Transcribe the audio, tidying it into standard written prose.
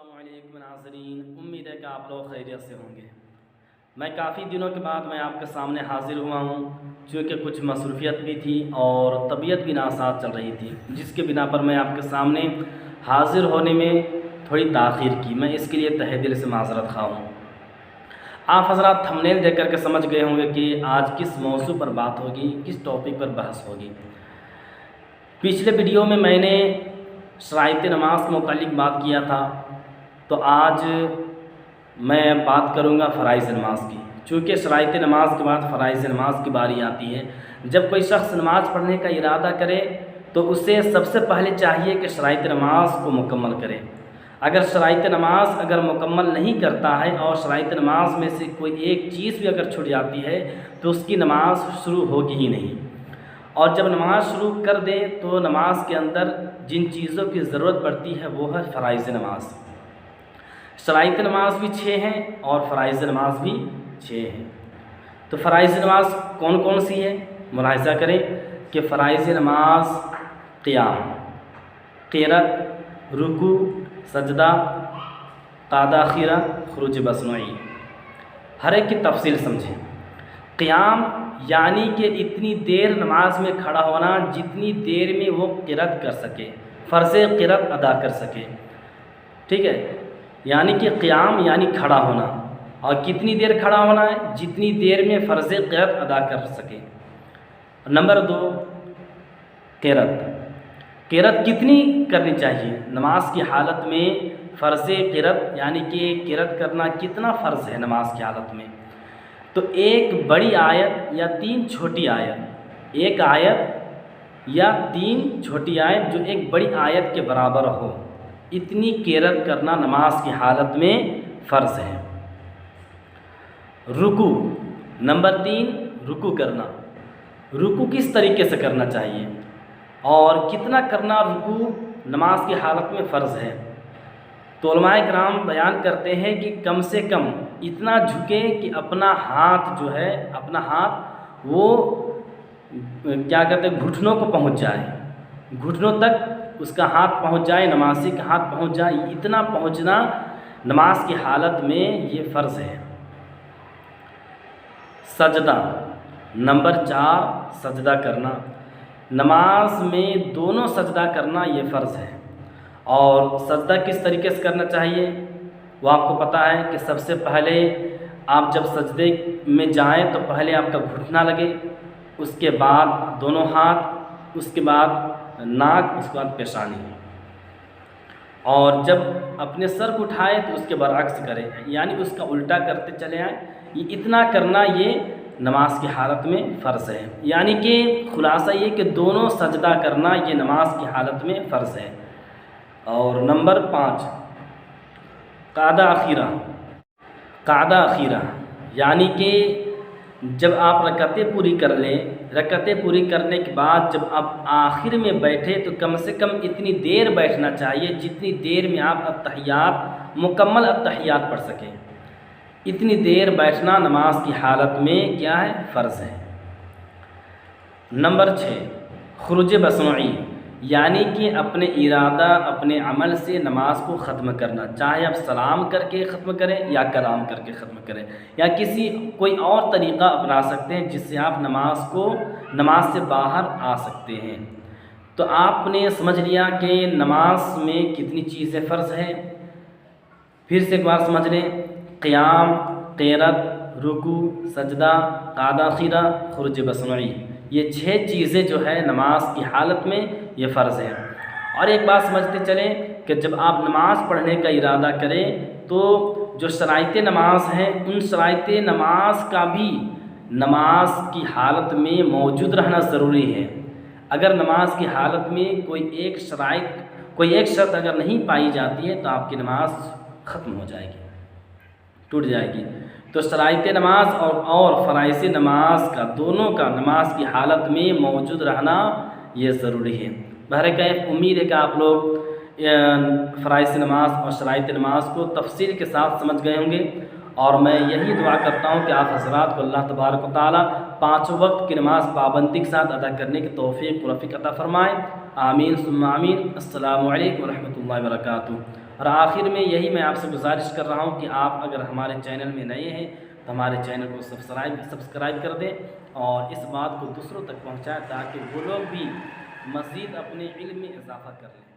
السلام علیکم ناظرین، امید ہے کہ آپ لوگ خیریت سے ہوں گے۔ میں کافی دنوں کے بعد آپ کے سامنے حاضر ہوا ہوں، چونکہ کچھ مصروفیت بھی تھی اور طبیعت بھی ناساز چل رہی تھی، جس کے بنا پر میں آپ کے سامنے حاضر ہونے میں تھوڑی تاخیر کی۔ میں اس کے لیے تہہ دل سے معذرت خواہ ہوں۔ آپ حضرات تھمبنیل دیکھ کر کے سمجھ گئے ہوں گے کہ آج کس موضوع پر بات ہوگی، کس ٹاپک پر بحث ہوگی۔ پچھلے ویڈیو میں نے شرائط نماز کے متعلق بات کیا تھا، تو آج میں بات کروں گا فرائض نماز کی، چونکہ شرائط نماز کے بعد فرائض نماز کی باری آتی ہے۔ جب کوئی شخص نماز پڑھنے کا ارادہ کرے تو اسے سب سے پہلے چاہیے کہ شرائط نماز کو مکمل کرے۔ اگر شرائط نماز مکمل نہیں کرتا ہے اور شرائط نماز میں سے کوئی ایک چیز بھی اگر چھوٹ جاتی ہے تو اس کی نماز شروع ہوگی ہی نہیں۔ اور جب نماز شروع کر دے تو نماز کے اندر جن چیزوں کی ضرورت پڑتی ہے وہ ہے فرائض نماز۔ شرائط نماز بھی 6 ہیں اور فرائض نماز بھی 6 ہیں۔ تو فرائض نماز کون کون سی ہے؟ ملاحظہ کریں کہ فرائض نماز قیام، قرات، رکوع، سجدہ، قعدہ اخیرہ، خروج مصنوعی، ہر ایک کی تفصیل سمجھیں۔ قیام یعنی کہ اتنی دیر نماز میں کھڑا ہونا جتنی دیر میں وہ قرات کر سکے، فرض قرات ادا کر سکے، ٹھیک ہے؟ یعنی کہ قیام یعنی کھڑا ہونا، اور کتنی دیر کھڑا ہونا ہے؟ جتنی دیر میں فرض قرات ادا کر سکے۔ نمبر 2 قرات، قرات کتنی کرنی چاہیے نماز کی حالت میں؟ فرض قرات یعنی کہ قرات کرنا کتنا فرض ہے نماز کی حالت میں؟ تو ایک بڑی آیت یا 3 چھوٹی آیت، ایک آیت یا 3 چھوٹی آیت جو ایک بڑی آیت کے برابر ہو، اتنی قرات کرنا نماز کی حالت میں فرض ہے۔ رکوع، نمبر 3 رکوع کرنا۔ رکوع کس طریقے سے کرنا چاہیے اور کتنا کرنا رکوع نماز کی حالت میں فرض ہے؟ تو علماء کرام بیان کرتے ہیں کہ کم سے کم اتنا جھکے کہ اپنا ہاتھ جو ہے، اپنا ہاتھ وہ کیا کہتے ہیں، گھٹنوں کو پہنچ جائے، گھٹنوں تک اس کا ہاتھ پہنچ جائے، نمازی کا ہاتھ پہنچ جائے۔ اتنا پہنچنا نماز کی حالت میں یہ فرض ہے۔ سجدہ، نمبر 4 سجدہ کرنا۔ نماز میں دونوں سجدہ کرنا یہ فرض ہے۔ اور سجدہ کس طریقے سے کرنا چاہیے وہ آپ کو پتہ ہے کہ سب سے پہلے آپ جب سجدے میں جائیں تو پہلے آپ کا گھٹنا لگے، اس کے بعد دونوں ہاتھ، اس کے بعد ناک، اس کے بعد پیشانی، اور جب اپنے سر کو اٹھائے تو اس کے برعکس کرے، یعنی اس کا الٹا کرتے چلے آئیں۔ یہ اتنا کرنا یہ نماز کی حالت میں فرض ہے، یعنی کہ خلاصہ یہ کہ دونوں سجدہ کرنا یہ نماز کی حالت میں فرض ہے۔ اور نمبر 5 قعدہ اخیرہ۔ قعدہ اخیرہ یعنی کہ جب آپ رکعتیں پوری کر لیں، رکعتیں پوری کرنے کے بعد جب آپ آخر میں بیٹھے تو کم سے کم اتنی دیر بیٹھنا چاہیے جتنی دیر میں آپ اتحیات، مکمل اتحیات پڑھ سکیں۔ اتنی دیر بیٹھنا نماز کی حالت میں کیا ہے؟ فرض ہے۔ نمبر 6 خروج مصنوعی، یعنی کہ اپنے ارادہ، اپنے عمل سے نماز کو ختم کرنا، چاہے آپ سلام کر کے ختم کریں یا کلام کر کے ختم کریں، یا کوئی اور طریقہ اپنا سکتے ہیں جس سے آپ نماز سے باہر آ سکتے ہیں۔ تو آپ نے سمجھ لیا کہ نماز میں کتنی چیزیں فرض ہیں۔ پھر سے ایک بار سمجھ لیں، قیام، قرات، رکوع، سجدہ، قعدہ اخیرہ، خروج مصنوعی، یہ 6 چیزیں جو ہے نماز کی حالت میں یہ فرض ہے۔ اور ایک بات سمجھتے چلیں کہ جب آپ نماز پڑھنے کا ارادہ کریں تو جو شرائط نماز ہیں ان شرائط نماز کا بھی نماز کی حالت میں موجود رہنا ضروری ہے۔ اگر نماز کی حالت میں کوئی ایک شرط اگر نہیں پائی جاتی ہے تو آپ کی نماز ختم ہو جائے گی، ٹوٹ جائے گی۔ تو شرائط نماز اور فرائض نماز کا دونوں کا نماز کی حالت میں موجود رہنا یہ ضروری ہے۔ بہرکیف امید ہے کہ آپ لوگ فرائض نماز اور شرائط نماز کو تفصیل کے ساتھ سمجھ گئے ہوں گے، اور میں یہی دعا کرتا ہوں کہ آپ حضرات کو اللہ تبارک و تعالیٰ 5 وقت کی نماز پابندی کے ساتھ ادا کرنے کی توفیق و رفیق عطا فرمائے۔ آمین ثم آمین۔ السلام علیکم ورحمۃ اللہ وبرکاتہ۔ اور آخر میں یہی میں آپ سے گزارش کر رہا ہوں کہ آپ اگر ہمارے چینل میں نئے ہیں تو ہمارے چینل کو سبسکرائب کر دیں اور اس بات کو دوسروں تک پہنچائیں تاکہ وہ لوگ بھی مزید اپنے علم میں اضافہ کر لیں۔